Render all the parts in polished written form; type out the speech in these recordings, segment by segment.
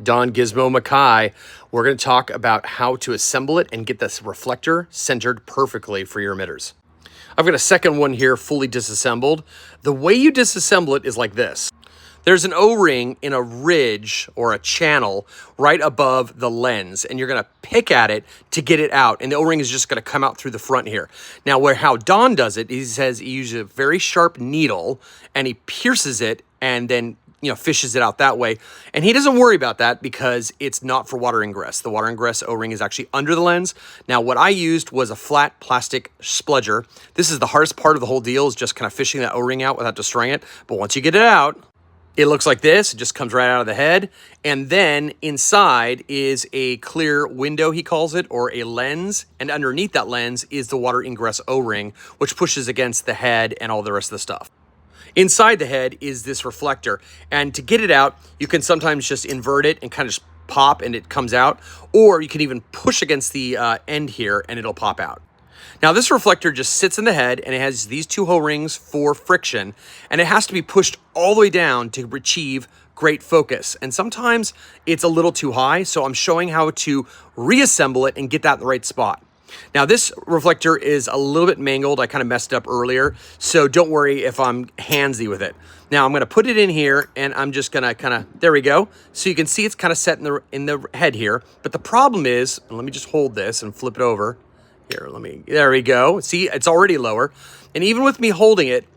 Don Gizmo Makai. We're going to talk about how to assemble it and get this reflector centered perfectly for your emitters. I've got a second one here fully disassembled. The way you disassemble it is like this. There's an O-ring in a ridge or a channel right above the lens, and you're going to pick at it to get it out, and the O-ring is just going to come out through the front here. Now, how Don does it, he says he uses a very sharp needle, and he pierces it, and then fishes it out that way. And he doesn't worry about that because it's not for water ingress. The water ingress O-ring is actually under the lens. Now, what I used was a flat plastic spludger. This is the hardest part of the whole deal, is just kind of fishing that O-ring out without destroying it. But once you get it out, it looks like this. It just comes right out of the head. And then inside is a clear window, he calls it, or a lens. And underneath that lens is the water ingress O-ring, which pushes against the head and all the rest of the stuff. Inside the head is this reflector, and to get it out, you can sometimes just invert it and kind of just pop and it comes out, or you can even push against the end here and it'll pop out. Now, this reflector just sits in the head, and it has these two O-rings for friction, and it has to be pushed all the way down to achieve great focus. And sometimes it's a little too high, so I'm showing how to reassemble it and get that in the right spot. Now, this reflector is a little bit mangled. I kind of messed up earlier, so don't worry if I'm handsy with it. Now, I'm going to put it in here, and I'm just going to there we go. So you can see it's kind of set in the head here. But the problem is, and let me just hold this and flip it over. Here, there we go. See, it's already lower. And even with me holding it,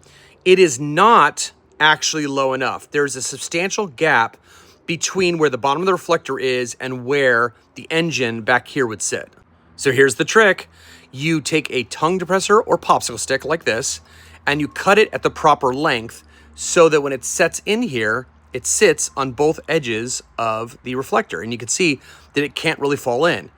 it is not actually low enough. There's a substantial gap between where the bottom of the reflector is and where the engine back here would sit. So here's the trick. You take a tongue depressor or popsicle stick like this, and you cut it at the proper length so that when it sets in here, it sits on both edges of the reflector. And you can see that it can't really fall in.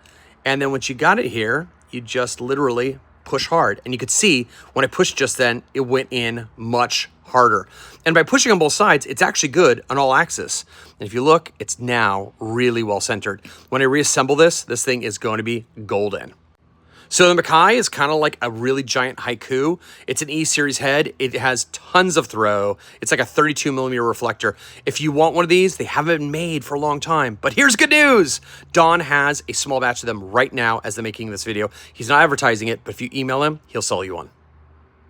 And then once you got it here, you just literally push hard. And you could see when I pushed just then, it went in much harder. And by pushing on both sides, it's actually good on all axes. And if you look, it's now really well centered. When I reassemble this thing is going to be golden. So the Makai is kind of like a really giant haiku. It's an E-series head. It has tons of throw. It's like a 32 millimeter reflector. If you want one of these, they haven't been made for a long time. But here's good news. Don has a small batch of them right now as they're making this video. He's not advertising it, but if you email him, he'll sell you one.